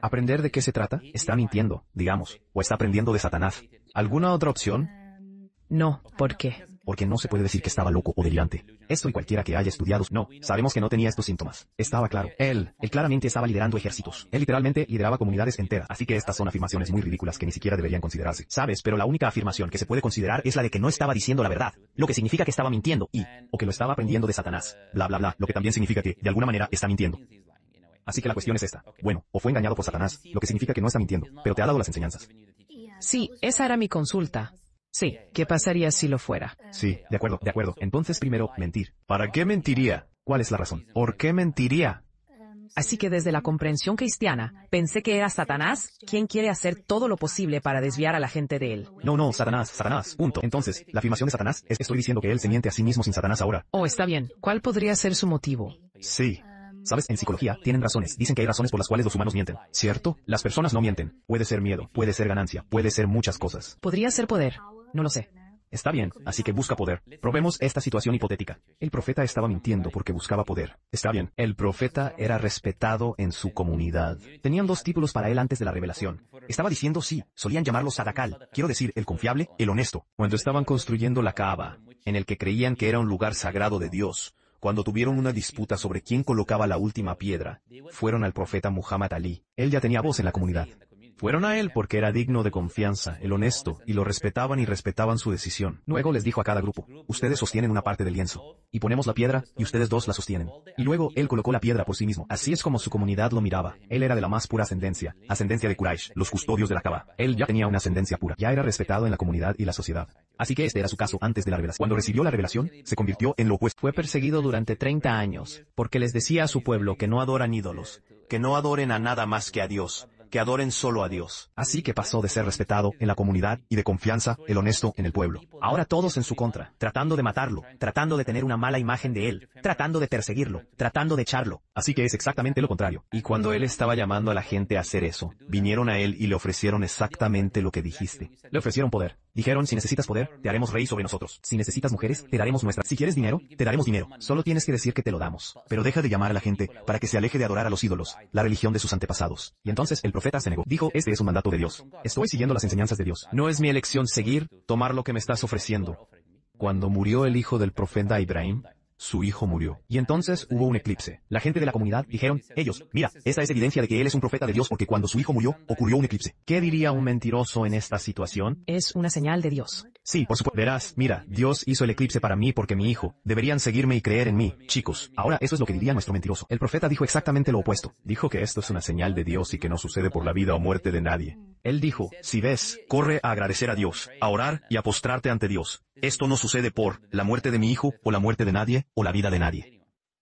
Aprender de qué se trata, está mintiendo, digamos, o está aprendiendo de Satanás. ¿Alguna otra opción? No, ¿por qué? Porque no se puede decir que estaba loco o delirante. Esto y cualquiera que haya estudiado, no, sabemos que no tenía estos síntomas. Estaba claro. Él claramente estaba liderando ejércitos. Él literalmente lideraba comunidades enteras. Así que estas son afirmaciones muy ridículas que ni siquiera deberían considerarse. Sabes, pero la única afirmación que se puede considerar es la de que no estaba diciendo la verdad. Lo que significa que estaba mintiendo o que lo estaba aprendiendo de Satanás. Bla, bla, bla. Lo que también significa que, de alguna manera, está mintiendo. Así que la cuestión es esta. Bueno, o fue engañado por Satanás, lo que significa que no está mintiendo, pero te ha dado las enseñanzas. Sí, esa era mi consulta. Sí, ¿qué pasaría si lo fuera? Sí, de acuerdo, de acuerdo. Entonces primero, mentir. ¿Para qué mentiría? ¿Cuál es la razón? ¿Por qué mentiría? Así que desde la comprensión cristiana, pensé que era Satanás quien quiere hacer todo lo posible para desviar a la gente de él. No, Satanás, punto. Entonces, la afirmación de Satanás es que estoy diciendo que él se miente a sí mismo sin Satanás ahora. Oh, está bien. ¿Cuál podría ser su motivo? Sí. ¿Sabes? En psicología, tienen razones. Dicen que hay razones por las cuales los humanos mienten. ¿Cierto? Las personas no mienten. Puede ser miedo, puede ser ganancia, puede ser muchas cosas. Podría ser poder. No lo sé. Está bien, así que busca poder. Probemos esta situación hipotética. El profeta estaba mintiendo porque buscaba poder. Está bien. El profeta era respetado en su comunidad. Tenían 2 títulos para él antes de la revelación. Estaba diciendo sí, solían llamarlo Sadacal. Quiero decir, el confiable, el honesto. Cuando estaban construyendo la Kaaba, en el que creían que era un lugar sagrado de Dios, cuando tuvieron una disputa sobre quién colocaba la última piedra, fueron al profeta Muhammad Ali. Él ya tenía voz en la comunidad. Fueron a él porque era digno de confianza, el honesto, y lo respetaban y respetaban su decisión. Luego les dijo a cada grupo, ustedes sostienen una parte del lienzo, y ponemos la piedra, y ustedes 2 la sostienen. Y luego él colocó la piedra por sí mismo. Así es como su comunidad lo miraba. Él era de la más pura ascendencia de Quraysh, los custodios de la Kaaba. Él ya tenía una ascendencia pura, ya era respetado en la comunidad y la sociedad. Así que este era su caso antes de la revelación. Cuando recibió la revelación, se convirtió en lo opuesto. Fue perseguido durante 30 años, porque les decía a su pueblo que no adoran ídolos, que no adoren a nada más que a Dios, que adoren solo a Dios. Así que pasó de ser respetado en la comunidad y de confianza, el honesto, en el pueblo. Ahora todos en su contra, tratando de matarlo, tratando de tener una mala imagen de él, tratando de perseguirlo, tratando de echarlo. Así que es exactamente lo contrario. Y cuando él estaba llamando a la gente a hacer eso, vinieron a él y le ofrecieron exactamente lo que dijiste. Le ofrecieron poder. Dijeron, si necesitas poder, te haremos rey sobre nosotros. Si necesitas mujeres, te daremos nuestra. Si quieres dinero, te daremos dinero. Solo tienes que decir que te lo damos. Pero deja de llamar a la gente para que se aleje de adorar a los ídolos, la religión de sus antepasados. Y entonces el profeta se negó. Dijo, este es un mandato de Dios. Estoy siguiendo las enseñanzas de Dios. No es mi elección seguir, tomar lo que me estás ofreciendo. Cuando murió el hijo del profeta Ibrahim, su hijo murió. Y entonces hubo un eclipse. La gente de la comunidad dijeron, ellos, mira, esta es evidencia de que él es un profeta de Dios porque cuando su hijo murió, ocurrió un eclipse. ¿Qué diría un mentiroso en esta situación? Es una señal de Dios. Sí, por supuesto. Verás, mira, Dios hizo el eclipse para mí porque mi hijo. Deberían seguirme y creer en mí, chicos. Ahora eso es lo que diría nuestro mentiroso. El profeta dijo exactamente lo opuesto. Dijo que esto es una señal de Dios y que no sucede por la vida o muerte de nadie. Él dijo, si ves, corre a agradecer a Dios, a orar y a postrarte ante Dios. Esto no sucede por la muerte de mi hijo, o la muerte de nadie, o la vida de nadie.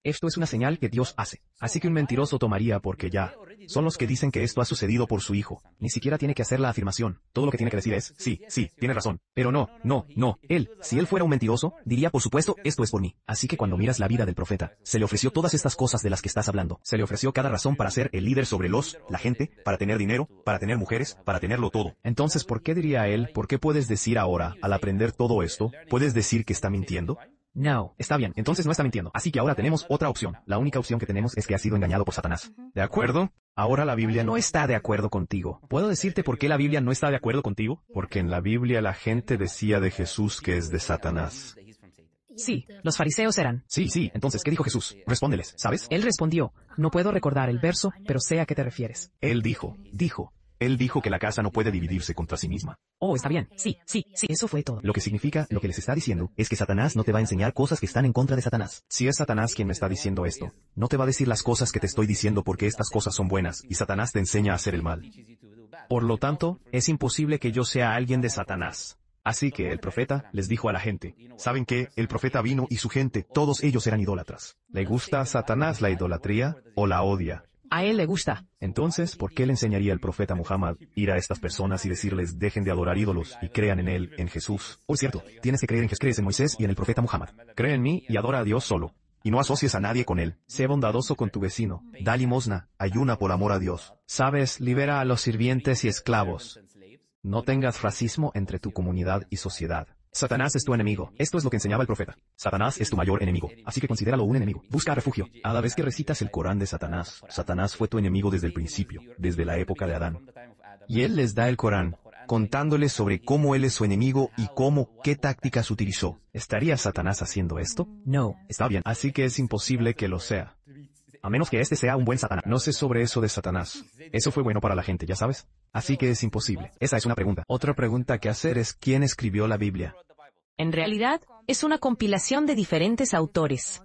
Esto es una señal que Dios hace. Así que un mentiroso tomaría porque ya. Son los que dicen que esto ha sucedido por su hijo. Ni siquiera tiene que hacer la afirmación. Todo lo que tiene que decir es, sí, tienes razón. Pero no. Él, si él fuera un mentiroso, diría por supuesto, esto es por mí. Así que cuando miras la vida del profeta, se le ofreció todas estas cosas de las que estás hablando. Se le ofreció cada razón para ser el líder sobre la gente, para tener dinero, para tener mujeres, para tenerlo todo. Entonces, ¿por qué diría él, por qué puedes decir ahora, al aprender todo esto, puedes decir que está mintiendo? No. Está bien, entonces no está mintiendo. Así que ahora tenemos otra opción. La única opción que tenemos es que ha sido engañado por Satanás. ¿De acuerdo? Ahora la Biblia no está de acuerdo contigo. ¿Puedo decirte por qué la Biblia no está de acuerdo contigo? Porque en la Biblia la gente decía de Jesús que es de Satanás. Sí, los fariseos eran. Sí, entonces, ¿qué dijo Jesús? Respóndeles, ¿sabes? Él respondió, no puedo recordar el verso, pero sé a qué te refieres. Él dijo que la casa no puede dividirse contra sí misma. Oh, está bien. Sí, eso fue todo. Lo que significa, lo que les está diciendo, es que Satanás no te va a enseñar cosas que están en contra de Satanás. Si es Satanás quien me está diciendo esto, no te va a decir las cosas que te estoy diciendo porque estas cosas son buenas, y Satanás te enseña a hacer el mal. Por lo tanto, es imposible que yo sea alguien de Satanás. Así que el profeta les dijo a la gente, ¿saben qué? El profeta vino y su gente, todos ellos eran idólatras. ¿Le gusta a Satanás la idolatría o la odia? A él le gusta. Entonces, ¿por qué le enseñaría el profeta Muhammad ir a estas personas y decirles dejen de adorar ídolos y crean en él, en Jesús? Oh, es cierto, tienes que creer en Jesús, crees en Moisés y en el profeta Muhammad. Cree en mí y adora a Dios solo. Y no asocies a nadie con él. Sé bondadoso con tu vecino. Da limosna, ayuna por amor a Dios. Sabes, libera a los sirvientes y esclavos. No tengas racismo entre tu comunidad y sociedad. Satanás es tu enemigo. Esto es lo que enseñaba el profeta. Satanás es tu mayor enemigo, así que considéralo un enemigo. Busca refugio. A la vez que recitas el Corán de Satanás, Satanás fue tu enemigo desde el principio, desde la época de Adán. Y él les da el Corán, contándoles sobre cómo él es su enemigo y qué tácticas utilizó. ¿Estaría Satanás haciendo esto? No. Está bien, así que es imposible que lo sea. A menos que este sea un buen Satanás. No sé sobre eso de Satanás. Eso fue bueno para la gente, ya sabes. Así que es imposible. Esa es una pregunta. Otra pregunta que hacer es ¿quién escribió la Biblia? En realidad, es una compilación de diferentes autores.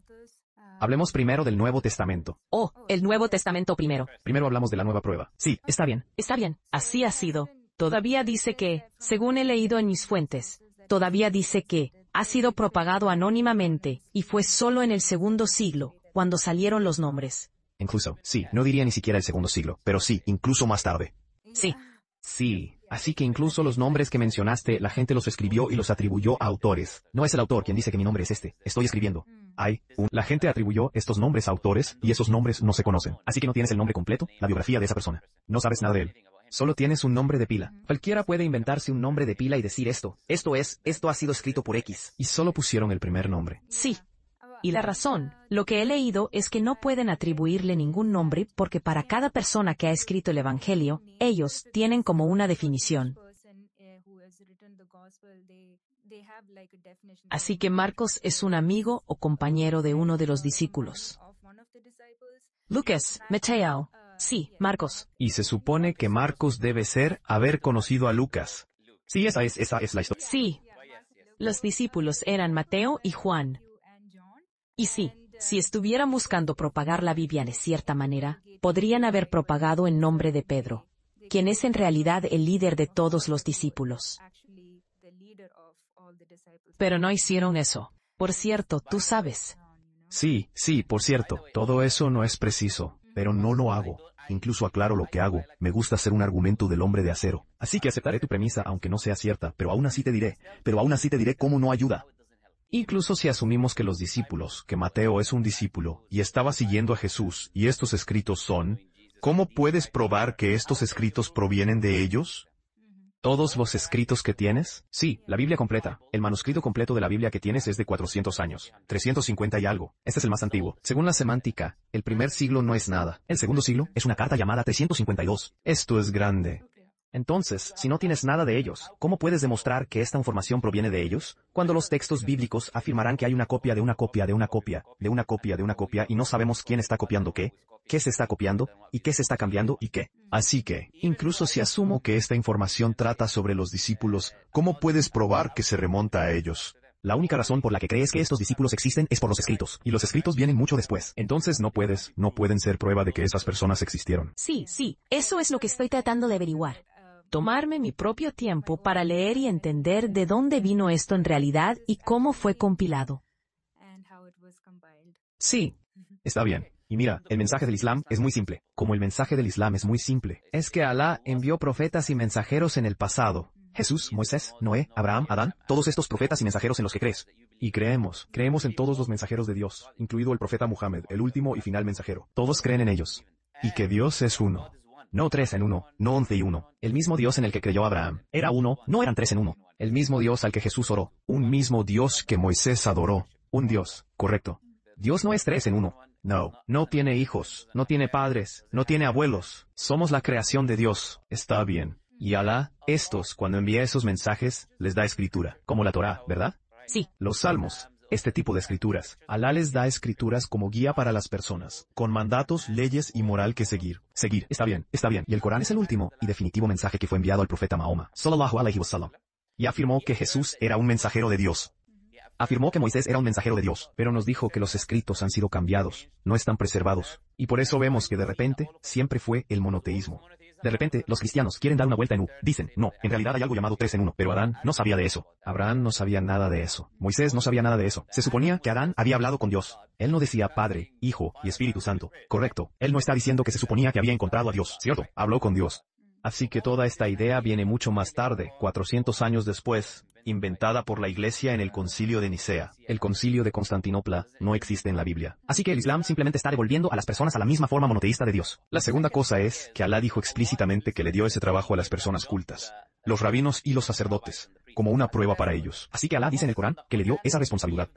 Hablemos primero del Nuevo Testamento. Oh, el Nuevo Testamento primero. Primero hablamos de la nueva prueba. Sí, está bien. Está bien, así ha sido. Todavía dice que, según he leído en mis fuentes, todavía dice que ha sido propagado anónimamente, y fue solo en el segundo siglo, cuando salieron los nombres. Incluso, sí, no diría ni siquiera el segundo siglo, pero sí, incluso más tarde. Sí. Sí, así que incluso los nombres que mencionaste, la gente los escribió y los atribuyó a autores. No es el autor quien dice que mi nombre es este, estoy escribiendo. La gente atribuyó estos nombres a autores, y esos nombres no se conocen. Así que no tienes el nombre completo, la biografía de esa persona. No sabes nada de él. Solo tienes un nombre de pila. Cualquiera puede inventarse un nombre de pila y decir esto ha sido escrito por X. Y solo pusieron el primer nombre. Sí. Y la razón, lo que he leído es que no pueden atribuirle ningún nombre porque para cada persona que ha escrito el Evangelio, ellos tienen como una definición. Así que Marcos es un amigo o compañero de uno de los discípulos. Lucas, Mateo. Sí, Marcos. Y se supone que Marcos debe haber conocido a Lucas. Sí, esa es la historia. Sí. Los discípulos eran Mateo y Juan. Y sí, si estuvieran buscando propagar la Biblia de cierta manera, podrían haber propagado en nombre de Pedro, quien es en realidad el líder de todos los discípulos. Pero no hicieron eso. Por cierto, tú sabes. Sí, por cierto, todo eso no es preciso, pero no lo hago. Incluso aclaro lo que hago. Me gusta hacer un argumento del hombre de acero. Así que aceptaré tu premisa aunque no sea cierta, pero aún así te diré cómo no ayuda. Incluso si asumimos que los discípulos, que Mateo es un discípulo, y estaba siguiendo a Jesús, y estos escritos son, ¿cómo puedes probar que estos escritos provienen de ellos? ¿Todos los escritos que tienes? Sí, la Biblia completa. El manuscrito completo de la Biblia que tienes es de 400 años. 350 y algo. Este es el más antiguo. Según la semántica, el primer siglo no es nada. El segundo siglo es una carta llamada 352. Esto es grande. Entonces, si no tienes nada de ellos, ¿cómo puedes demostrar que esta información proviene de ellos? Cuando los textos bíblicos afirmarán que hay una copia de una copia de una copia, de una copia de una copia y no sabemos quién está copiando qué se está copiando, y qué se está cambiando y qué. Así que, incluso si asumo que esta información trata sobre los discípulos, ¿cómo puedes probar que se remonta a ellos? La única razón por la que crees que estos discípulos existen es por los escritos, y los escritos vienen mucho después. Entonces no pueden ser prueba de que esas personas existieron. Sí, eso es lo que estoy tratando de averiguar. Tomarme mi propio tiempo para leer y entender de dónde vino esto en realidad y cómo fue compilado. Sí, está bien. Y mira, el mensaje del Islam es muy simple. Como el mensaje del Islam es muy simple, es que Alá envió profetas y mensajeros en el pasado. Jesús, Moisés, Noé, Abraham, Adán, todos estos profetas y mensajeros en los que crees. Y creemos en todos los mensajeros de Dios, incluido el profeta Muhammad, el último y final mensajero. Todos creen en ellos. Y que Dios es uno. No 3 en 1, no 11 y 1. El mismo Dios en el que creyó Abraham. Era uno, no eran 3 en 1. El mismo Dios al que Jesús oró. Un mismo Dios que Moisés adoró. Un Dios, correcto. Dios no es 3 en 1. No tiene hijos, no tiene padres, no tiene abuelos. Somos la creación de Dios. Está bien. Y Alá, cuando envía esos mensajes, les da escritura. Como la Torá, ¿verdad? Sí. Los salmos. Este tipo de escrituras. Alá les da escrituras como guía para las personas, con mandatos, leyes y moral que seguir. Está bien. Y el Corán es el último y definitivo mensaje que fue enviado al profeta Mahoma, sallallahu alaihi wasallam. Y afirmó que Jesús era un mensajero de Dios. Afirmó que Moisés era un mensajero de Dios, pero nos dijo que los escritos han sido cambiados, no están preservados. Y por eso vemos que de repente, siempre fue el monoteísmo. De repente, los cristianos quieren dar una vuelta en U. Dicen, no, en realidad hay algo llamado 3 en 1, pero Adán no sabía de eso. Abraham no sabía nada de eso. Moisés no sabía nada de eso. Se suponía que Adán había hablado con Dios. Él no decía Padre, Hijo y Espíritu Santo. Correcto. Él no está diciendo que se suponía que había encontrado a Dios, ¿cierto? Habló con Dios. Así que toda esta idea viene mucho más tarde, 400 años después. inventada por la Iglesia en el Concilio de Nicea. El concilio de Constantinopla no existe en la Biblia. Así que el Islam simplemente está devolviendo a las personas a la misma forma monoteísta de Dios. La segunda cosa es que Alá dijo explícitamente que le dio ese trabajo a las personas cultas, los rabinos y los sacerdotes, como una prueba para ellos. Así que Alá dice en el Corán que le dio esa responsabilidad.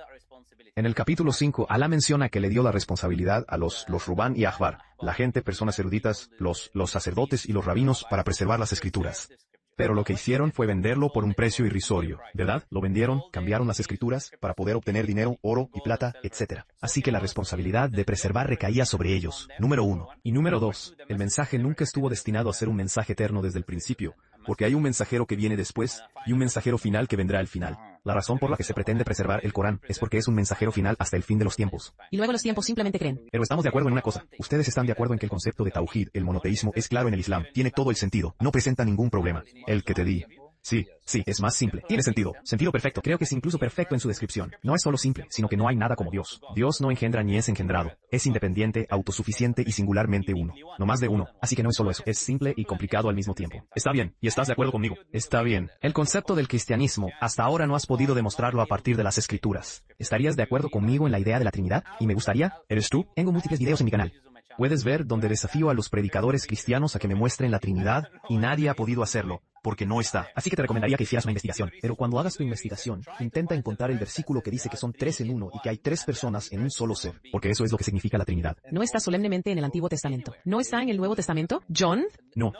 En el capítulo 5, Alá menciona que le dio la responsabilidad a los Rubán y Ahbar, la gente, personas eruditas, los sacerdotes y los rabinos para preservar las escrituras. Pero lo que hicieron fue venderlo por un precio irrisorio, ¿verdad? Lo vendieron, cambiaron las escrituras para poder obtener dinero, oro y plata, etc. Así que la responsabilidad de preservar recaía sobre ellos, número 1. Y número 2, el mensaje nunca estuvo destinado a ser un mensaje eterno desde el principio, porque hay un mensajero que viene después, y un mensajero final que vendrá al final. La razón por la que se pretende preservar el Corán es porque es un mensajero final hasta el fin de los tiempos. Y luego los tiempos simplemente creen. Pero estamos de acuerdo en una cosa. Ustedes están de acuerdo en que el concepto de Tawhid, el monoteísmo, es claro en el Islam. Tiene todo el sentido. No presenta ningún problema. El que te di. Sí, es más simple. Tiene sentido. Sentido perfecto. Creo que es incluso perfecto en su descripción. No es solo simple, sino que no hay nada como Dios. Dios no engendra ni es engendrado. Es independiente, autosuficiente y singularmente uno. No más de uno. Así que no es solo eso. Es simple y complicado al mismo tiempo. Está bien, y estás de acuerdo conmigo. Está bien. El concepto del cristianismo, hasta ahora no has podido demostrarlo a partir de las escrituras. ¿Estarías de acuerdo conmigo en la idea de la Trinidad? Y me gustaría. ¿Eres tú? Tengo múltiples videos en mi canal. Puedes ver donde desafío a los predicadores cristianos a que me muestren la Trinidad, y nadie ha podido hacerlo, porque no está. Así que te recomendaría que hicieras una investigación. Pero cuando hagas tu investigación, intenta encontrar el versículo que dice que son 3 en uno y que hay 3 personas en un solo ser. Porque eso es lo que significa la Trinidad. No está solemnemente en el Antiguo Testamento. ¿No está en el Nuevo Testamento, John? No,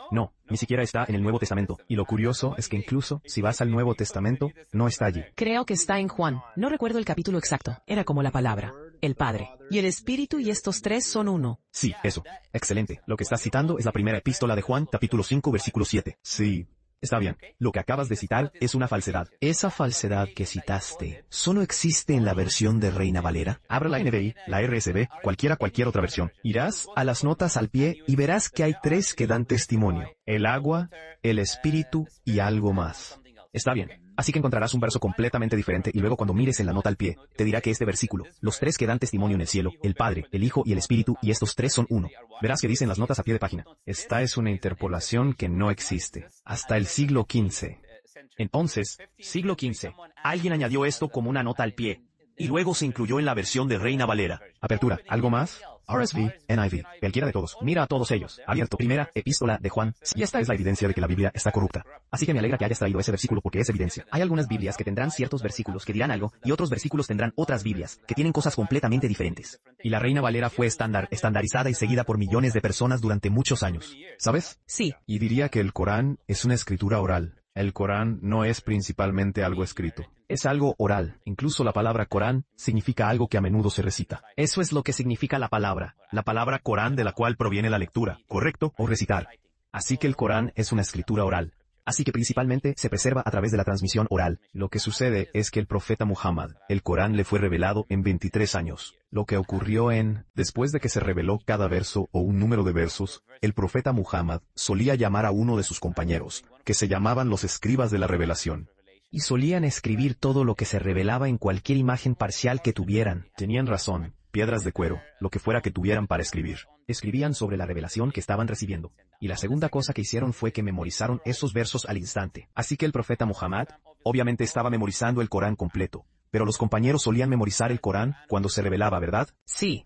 ni siquiera está en el Nuevo Testamento. Y lo curioso es que incluso si vas al Nuevo Testamento, no está allí. Creo que está en Juan. No recuerdo el capítulo exacto. Era como la palabra, el Padre, y el Espíritu, y estos 3 son uno. Sí, eso. Excelente. Lo que estás citando es la primera epístola de Juan, capítulo 5, versículo 7. Sí. Está bien. Lo que acabas de citar es una falsedad. Esa falsedad que citaste, ¿solo existe en la versión de Reina Valera? Abra la NBI, la RSV, cualquier otra versión. Irás a las notas al pie y verás que hay 3 que dan testimonio. El agua, el espíritu y algo más. Está bien. Así que encontrarás un verso completamente diferente y luego cuando mires en la nota al pie, te dirá que este versículo, los 3 que dan testimonio en el cielo, el Padre, el Hijo y el Espíritu, y estos 3 son uno. Verás que dicen las notas a pie de página. Esta es una interpolación que no existe. Hasta el siglo XV. Entonces, siglo XV, alguien añadió esto como una nota al pie, y luego se incluyó en la versión de Reina Valera. Apertura, ¿algo más? RSV, NIV, cualquiera de todos. Mira a todos ellos. Abierto. Primera epístola de Juan. Y esta es la evidencia de que la Biblia está corrupta. Así que me alegra que hayas traído ese versículo porque es evidencia. Hay algunas Biblias que tendrán ciertos versículos que dirán algo y otros versículos tendrán otras Biblias que tienen cosas completamente diferentes. Y la Reina Valera fue estandarizada y seguida por millones de personas durante muchos años. ¿Sabes? Sí. Y diría que el Corán es una escritura oral. El Corán no es principalmente algo escrito. Es algo oral. Incluso la palabra Corán significa algo que a menudo se recita. Eso es lo que significa la palabra Corán de la cual proviene la lectura, ¿correcto? O recitar. Así que el Corán es una escritura oral. Así que principalmente se preserva a través de la transmisión oral. Lo que sucede es que el profeta Muhammad, el Corán le fue revelado en 23 años. Lo que ocurrió después de que se reveló cada verso o un número de versos, el profeta Muhammad solía llamar a uno de sus compañeros, que se llamaban los escribas de la revelación. Y solían escribir todo lo que se revelaba en cualquier imagen parcial que tuvieran. Tenían razón, piedras de cuero, lo que fuera que tuvieran para escribir. Escribían sobre la revelación que estaban recibiendo. Y la segunda cosa que hicieron fue que memorizaron esos versos al instante. Así que el profeta Muhammad, obviamente estaba memorizando el Corán completo. Pero los compañeros solían memorizar el Corán cuando se revelaba, ¿verdad? Sí.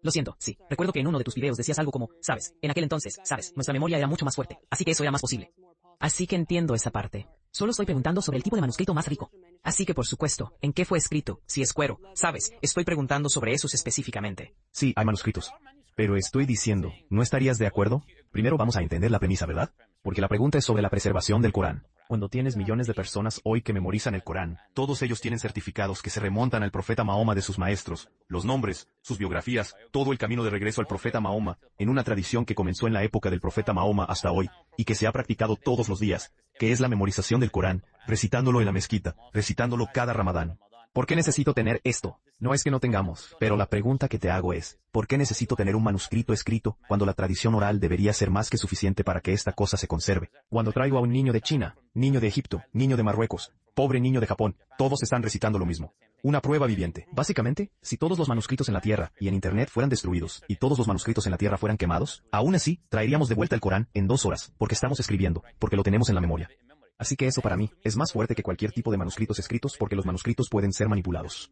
Lo siento, sí. Recuerdo que en uno de tus videos decías algo como, sabes, en aquel entonces, sabes, nuestra memoria era mucho más fuerte. Así que eso era más posible. Así que entiendo esa parte. Solo estoy preguntando sobre el tipo de manuscrito más rico. Así que por supuesto, ¿en qué fue escrito? Si es cuero, ¿sabes? Estoy preguntando sobre esos específicamente. Sí, hay manuscritos. Pero estoy diciendo, ¿no estarías de acuerdo? Primero vamos a entender la premisa, ¿verdad? Porque la pregunta es sobre la preservación del Corán. Cuando tienes millones de personas hoy que memorizan el Corán, todos ellos tienen certificados que se remontan al profeta Mahoma de sus maestros, los nombres, sus biografías, todo el camino de regreso al profeta Mahoma, en una tradición que comenzó en la época del profeta Mahoma hasta hoy, y que se ha practicado todos los días, que es la memorización del Corán, recitándolo en la mezquita, recitándolo cada Ramadán. ¿Por qué necesito tener esto? No es que no tengamos, pero la pregunta que te hago es, ¿por qué necesito tener un manuscrito escrito cuando la tradición oral debería ser más que suficiente para que esta cosa se conserve? Cuando traigo a un niño de China, niño de Egipto, niño de Marruecos, pobre niño de Japón, todos están recitando lo mismo. Una prueba viviente. Básicamente, si todos los manuscritos en la Tierra y en Internet fueran destruidos y todos los manuscritos en la Tierra fueran quemados, aún así, traeríamos de vuelta el Corán en 2 horas, porque estamos escribiendo, porque lo tenemos en la memoria. Así que eso para mí es más fuerte que cualquier tipo de manuscritos escritos porque los manuscritos pueden ser manipulados.